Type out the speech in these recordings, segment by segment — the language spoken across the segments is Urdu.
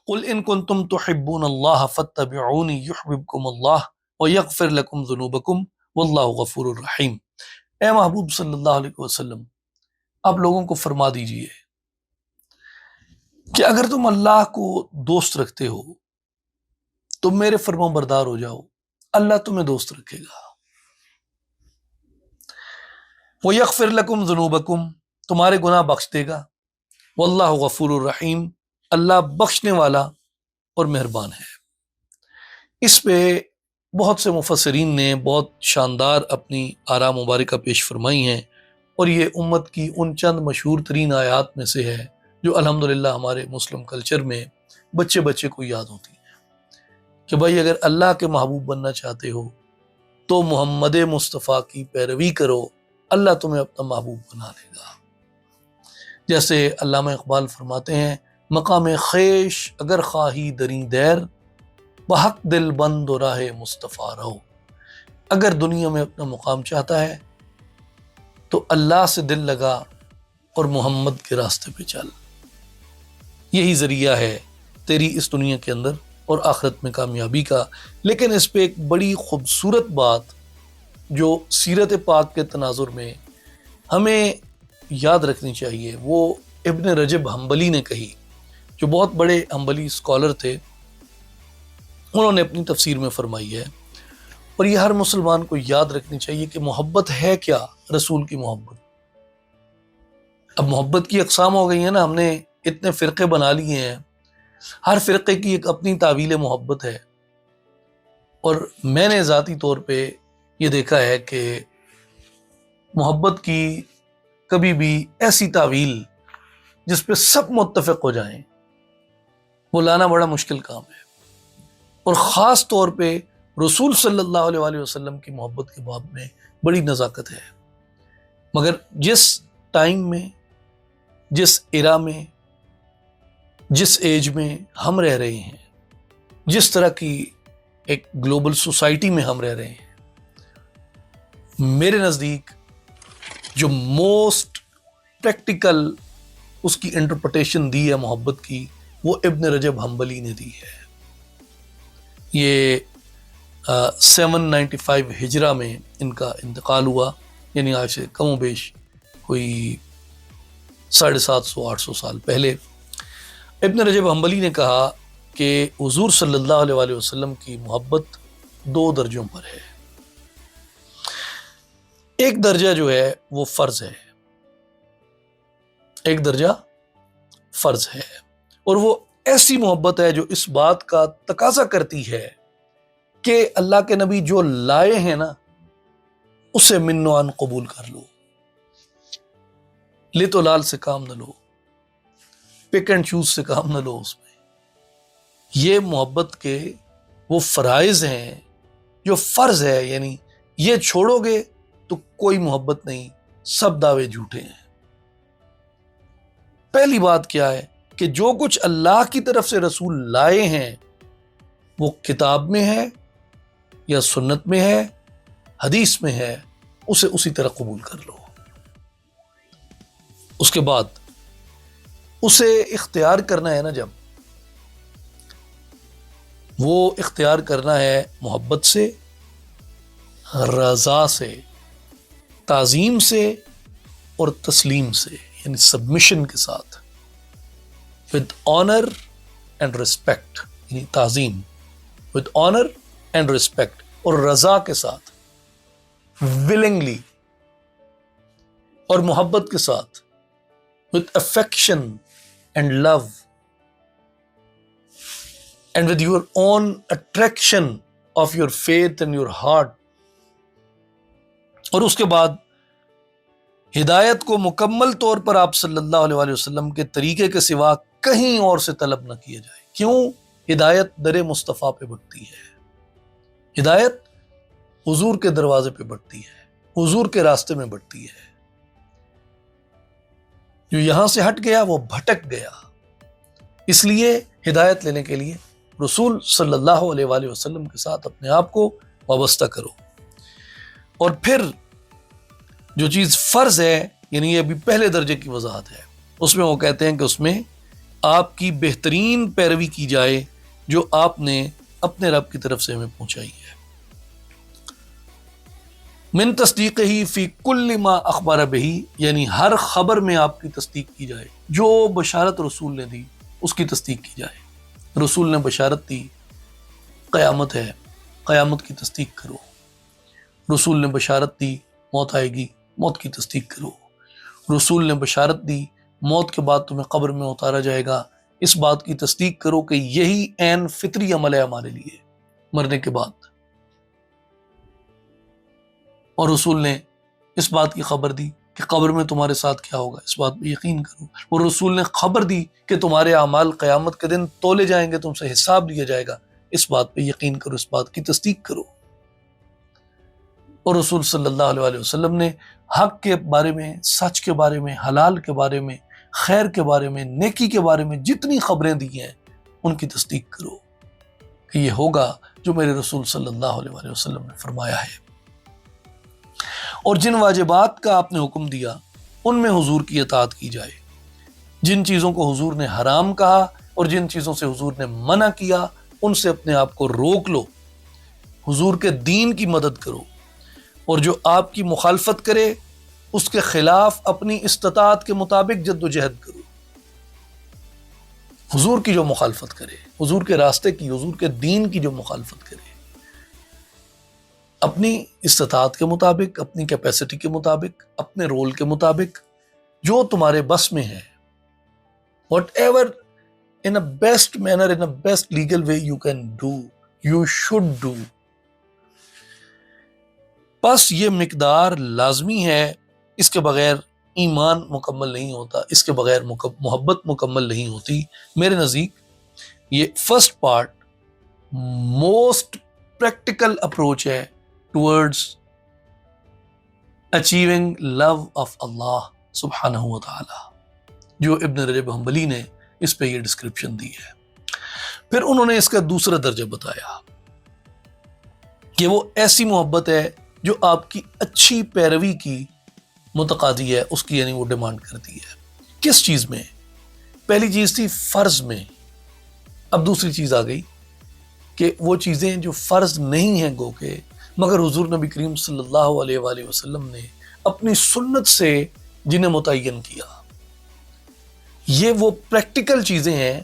قل ان کنتم تحبون اللہ فاتبعونی یحببکم اللہ ویغفر لکم ذنوبکم واللہ غفور الرحیم۔ اے محبوب صلی اللہ علیہ وسلم، آپ لوگوں کو فرما دیجئے کہ اگر تم اللہ کو دوست رکھتے ہو تو میرے فرما بردار ہو جاؤ، اللہ تمہیں دوست رکھے گا۔ وَيَغْفِرْ لَكُمْ ذُنُوبَكُمْ، تمہارے گناہ بخش دے گا۔ واللہ غفور الرحیم، اللہ بخشنے والا اور مہربان ہے۔ اس پہ بہت سے مفسرین نے بہت شاندار اپنی آراء مبارکہ پیش فرمائی ہیں، اور یہ امت کی ان چند مشہور ترین آیات میں سے ہے جو الحمدللہ ہمارے مسلم کلچر میں بچے بچے کو یاد ہوتی ہیں کہ بھائی اگر اللہ کے محبوب بننا چاہتے ہو تو محمد مصطفیٰ کی پیروی کرو، اللہ تمہیں اپنا محبوب بنا لے گا۔ جیسے علامہ اقبال فرماتے ہیں، مقام خیش اگر خواہی دریں دیر، بحق دل بند و راہ مصطفیٰ رہو۔ اگر دنیا میں اپنا مقام چاہتا ہے تو اللہ سے دل لگا اور محمد کے راستے پہ چل، یہی ذریعہ ہے تیری اس دنیا کے اندر اور آخرت میں کامیابی کا۔ لیکن اس پہ ایک بڑی خوبصورت بات جو سیرت پاک کے تناظر میں ہمیں یاد رکھنی چاہیے، وہ ابن رجب حنبلی نے کہی، جو بہت بڑے حنبلی اسکالر تھے، انہوں نے اپنی تفسیر میں فرمائی ہے، اور یہ ہر مسلمان کو یاد رکھنی چاہیے کہ محبت ہے کیا؟ رسول کی محبت۔ اب محبت کی اقسام ہو گئی ہیں نا، ہم نے اتنے فرقے بنا لیے ہیں، ہر فرقے کی ایک اپنی تعویل محبت ہے، اور میں نے ذاتی طور پہ یہ دیکھا ہے کہ محبت کی کبھی بھی ایسی تعویل جس پہ سب متفق ہو جائیں وہ لانا بڑا مشکل کام ہے، اور خاص طور پہ رسول صلی اللہ علیہ وآلہ وسلم کی محبت کے باب میں بڑی نزاکت ہے۔ مگر جس ٹائم میں، جس ایرا میں، جس ایج میں ہم رہ رہے ہیں، جس طرح کی ایک گلوبل سوسائٹی میں ہم رہ رہے ہیں، میرے نزدیک جو موسٹ پریکٹیکل اس کی انٹرپریٹیشن دی ہے محبت کی، وہ ابن رجب حنبلی نے دی ہے۔ یہ 795 ہجرہ میں ان کا انتقال ہوا، یعنی آج سے کم و بیش کوئی 750-800 سال پہلے۔ ابن رجب حنبلی نے کہا کہ حضور صلی اللہ علیہ وآلہ وسلم کی محبت 2 درجوں پر ہے۔ ایک درجہ جو ہے وہ فرض ہے، ایک درجہ فرض ہے، اور وہ ایسی محبت ہے جو اس بات کا تقاضا کرتی ہے کہ اللہ کے نبی جو لائے ہیں نا، اسے من و عن قبول کر لو، لے تو لال سے کام نہ لو، پک اینڈ چوز سے کام نہ لو۔ اس میں یہ محبت کے وہ فرائض ہیں جو فرض ہے، یعنی یہ چھوڑو گے تو کوئی محبت نہیں، سب دعوے جھوٹے ہیں۔ پہلی بات کیا ہے کہ جو کچھ اللہ کی طرف سے رسول لائے ہیں وہ کتاب میں ہے یا سنت میں ہے، حدیث میں ہے، اسے اسی طرح قبول کر لو۔ اس کے بعد اسے اختیار کرنا ہے نا، جب وہ اختیار کرنا ہے محبت سے، رضا سے، تعظیم سے اور تسلیم سے، یعنی سبمیشن کے ساتھ، with honor and respect، یعنی تعظیم with honor and respect، اور رضا کے ساتھ، willingly، اور محبت کے ساتھ with affection and love and with your own attraction of your faith and your heart۔ اور اس کے بعد ہدایت کو مکمل طور پر آپ صلی اللہ علیہ وآلہ وسلم کے طریقے کے سوا کہیں اور سے طلب نہ کیا جائے۔ کیوں؟ ہدایت در مصطفیٰ پہ بڑھتی ہے، ہدایت حضور کے دروازے پہ بڑھتی ہے، حضور کے راستے میں بڑھتی ہے۔ جو یہاں سے ہٹ گیا وہ بھٹک گیا، اس لیے ہدایت لینے کے لیے رسول صلی اللہ علیہ وآلہ وسلم کے ساتھ اپنے آپ کو وابستہ کرو۔ اور پھر جو چیز فرض ہے، یعنی یہ ابھی پہلے درجے کی وضاحت ہے، اس میں وہ کہتے ہیں کہ اس میں آپ کی بہترین پیروی کی جائے جو آپ نے اپنے رب کی طرف سے ہمیں پہنچائی ہے۔ من تصدیق ہی فی کل ما اخبر بہی، یعنی ہر خبر میں آپ کی تصدیق کی جائے، جو بشارت رسول نے دی اس کی تصدیق کی جائے۔ رسول نے بشارت دی قیامت ہے، قیامت کی تصدیق کرو۔ رسول نے بشارت دی موت آئے گی، موت کی تصدیق کرو۔ رسول نے بشارت دی موت کے بعد تمہیں قبر میں اتارا جائے گا، اس بات کی تصدیق کرو کہ یہی عین فطری عمل ہے ہمارے لیے مرنے کے بعد۔ اور رسول نے اس بات کی خبر دی کہ قبر میں تمہارے ساتھ کیا ہوگا، اس بات پہ یقین کرو۔ اور رسول نے خبر دی کہ تمہارے اعمال قیامت کے دن تولے جائیں گے، تم سے حساب لیا جائے گا، اس بات پہ یقین کرو، اس بات کی تصدیق کرو۔ اور رسول صلی اللہ علیہ وسلم نے حق کے بارے میں، سچ کے بارے میں، حلال کے بارے میں، خیر کے بارے میں، نیکی کے بارے میں جتنی خبریں دی ہیں ان کی تصدیق کرو کہ یہ ہوگا جو میرے رسول صلی اللہ علیہ وسلم نے فرمایا ہے۔ اور جن واجبات کا آپ نے حکم دیا ان میں حضور کی اطاعت کی جائے، جن چیزوں کو حضور نے حرام کہا اور جن چیزوں سے حضور نے منع کیا ان سے اپنے آپ کو روک لو، حضور کے دین کی مدد کرو، اور جو آپ کی مخالفت کرے اس کے خلاف اپنی استطاعت کے مطابق جد و جہد کرو۔ حضور کی جو مخالفت کرے، حضور کے راستے کی، حضور کے دین کی جو مخالفت کرے، اپنی استطاعت کے مطابق، اپنی کیپیسٹی کے مطابق، اپنے رول کے مطابق، جو تمہارے بس میں ہے، what ever in a best manner, in a best legal way you can do, you should do۔ بس یہ مقدار لازمی ہے، اس کے بغیر ایمان مکمل نہیں ہوتا، اس کے بغیر محبت مکمل نہیں ہوتی۔ میرے نزدیک یہ first part most practical approach ہے ٹورڈز اچیونگ لو آف اللہ سبحانہ و تعالی، جو ابن رجب حنبلی نے اس پہ یہ ڈسکرپشن دی ہے۔ پھر انہوں نے اس کا دوسرا درجہ بتایا کہ وہ ایسی محبت ہے جو آپ کی اچھی پیروی کی متقاضی ہے، اس کی یعنی وہ ڈیمانڈ کرتی ہے۔ کس چیز میں؟ پہلی چیز تھی فرض میں، اب دوسری چیز آ گئی کہ وہ چیزیں جو فرض نہیں ہیں گو کہ، مگر حضور نبی کریم صلی اللہ علیہ وآلہ وسلم نے اپنی سنت سے جنہیں متعین کیا، یہ وہ پریکٹیکل چیزیں ہیں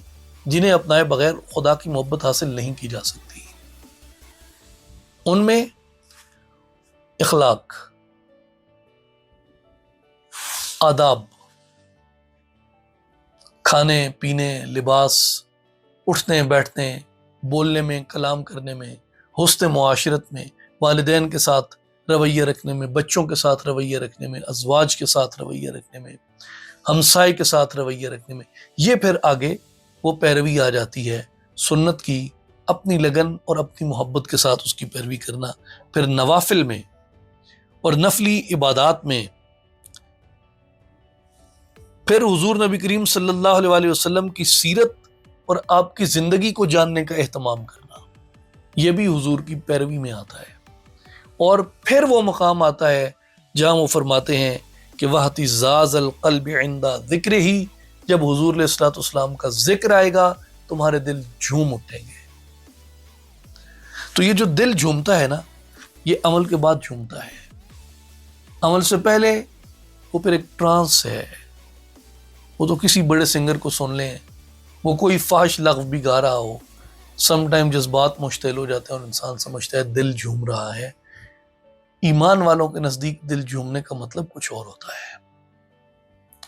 جنہیں اپنائے بغیر خدا کی محبت حاصل نہیں کی جا سکتی۔ ان میں اخلاق، آداب، کھانے پینے، لباس، اٹھنے بیٹھنے، بولنے میں، کلام کرنے میں، حسن معاشرت میں، والدین کے ساتھ رویہ رکھنے میں، بچوں کے ساتھ رویہ رکھنے میں، ازواج کے ساتھ رویہ رکھنے میں، ہمسائے کے ساتھ رویہ رکھنے میں، یہ پھر آگے وہ پیروی آ جاتی ہے سنت کی، اپنی لگن اور اپنی محبت کے ساتھ اس کی پیروی کرنا۔ پھر نوافل میں اور نفلی عبادات میں، پھر حضور نبی کریم صلی اللہ علیہ وآلہ وسلم کی سیرت اور آپ کی زندگی کو جاننے کا اہتمام کرنا، یہ بھی حضور کی پیروی میں آتا ہے۔ اور پھر وہ مقام آتا ہے جہاں وہ فرماتے ہیں کہ وَاحْتِزَازَ الْقَلْبِ عِنْدَ ذِکْرِهِ، جب حضور علیہ الصلوۃ والسلام کا ذکر آئے گا تمہارے دل جھوم اٹھیں گے۔ تو یہ جو دل جھومتا ہے نا، یہ عمل کے بعد جھومتا ہے، عمل سے پہلے وہ پھر ایک ٹرانس ہے۔ وہ تو کسی بڑے سنگر کو سن لیں، وہ کوئی فحش لغو بھی گا رہا ہو، سم ٹائم جذبات مشتعل ہو جاتے ہیں اور انسان سمجھتا ہے دل جھوم رہا ہے۔ ایمان والوں کے نزدیک دل جھومنے کا مطلب کچھ اور ہوتا ہے،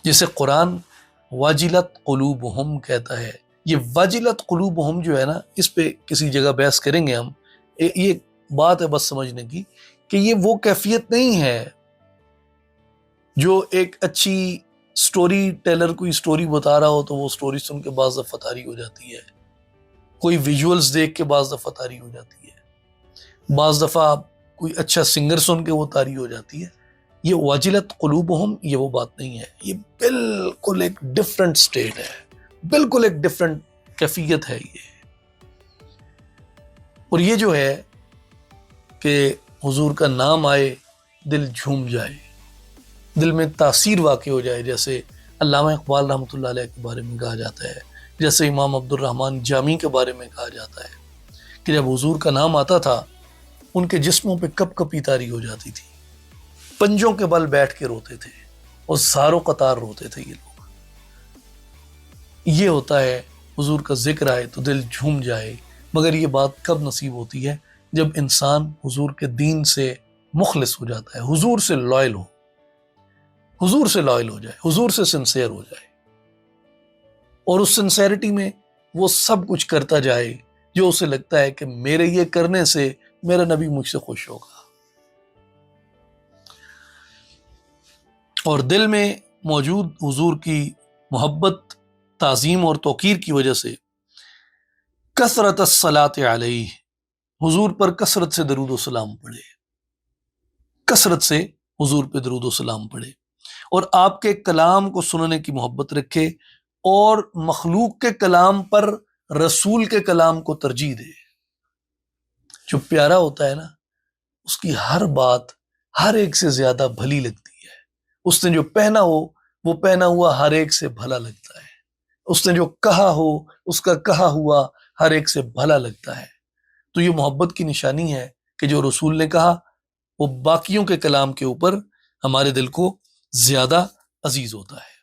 جسے قرآن واجلت قلوبہم کہتا ہے۔ یہ واجلت قلوبہم جو ہے نا، اس پہ کسی جگہ بحث کریں گے ہم، یہ بات ہے بس سمجھنے کی کہ یہ وہ کیفیت نہیں ہے جو ایک اچھی سٹوری ٹیلر کوئی سٹوری بتا رہا ہو تو وہ سٹوری سن کے بعض دفعہ طاری ہو جاتی ہے، کوئی ویژولز دیکھ کے بعض دفعہ طاری ہو جاتی ہے، بعض دفعہ کوئی اچھا سنگر سن کے وہ طاری ہو جاتی ہے۔ یہ واجلت قلوبہم یہ وہ بات نہیں ہے، یہ بالکل ایک ڈفرنٹ سٹیٹ ہے، بالکل ایک ڈفرنٹ کیفیت ہے یہ۔ اور یہ جو ہے کہ حضور کا نام آئے دل جھوم جائے، دل میں تاثیر واقع ہو جائے، جیسے علامہ اقبال رحمۃ اللہ علیہ کے بارے میں کہا جاتا ہے جیسے امام عبد الرحمن جامی کے بارے میں کہا جاتا ہے کہ جب حضور کا نام آتا تھا ان کے جسموں پہ کپ کپی طاری ہو جاتی تھی، پنجوں کے بل بیٹھ کے روتے تھے اور زاروں قطار روتے تھے یہ لوگ۔ یہ ہوتا ہے حضور کا ذکر آئے تو دل جھوم جائے، مگر یہ بات کب نصیب ہوتی ہے؟ جب انسان حضور کے دین سے مخلص ہو جاتا ہے، حضور سے لائل ہو، حضور سے لائل ہو جائے، حضور سے سنسیئر ہو جائے، اور اس سنسیئرٹی میں وہ سب کچھ کرتا جائے جو اسے لگتا ہے کہ میرے یہ کرنے سے میرا نبی مجھ سے خوش ہوگا، اور دل میں موجود حضور کی محبت، تعظیم اور توقیر کی وجہ سے کثرت الصلاۃ علیہ، حضور پر کثرت سے درود و سلام پڑھے، کثرت سے حضور پہ درود و سلام پڑھے، اور آپ کے کلام کو سننے کی محبت رکھے، اور مخلوق کے کلام پر رسول کے کلام کو ترجیح دے۔ جو پیارا ہوتا ہے نا، اس کی ہر بات ہر ایک سے زیادہ بھلی لگتی ہے، اس نے جو پہنا ہو وہ پہنا ہوا ہر ایک سے بھلا لگتا ہے، اس نے جو کہا ہو اس کا کہا ہوا ہر ایک سے بھلا لگتا ہے۔ تو یہ محبت کی نشانی ہے کہ جو رسول نے کہا وہ باقیوں کے کلام کے اوپر ہمارے دل کو زیادہ عزیز ہوتا ہے۔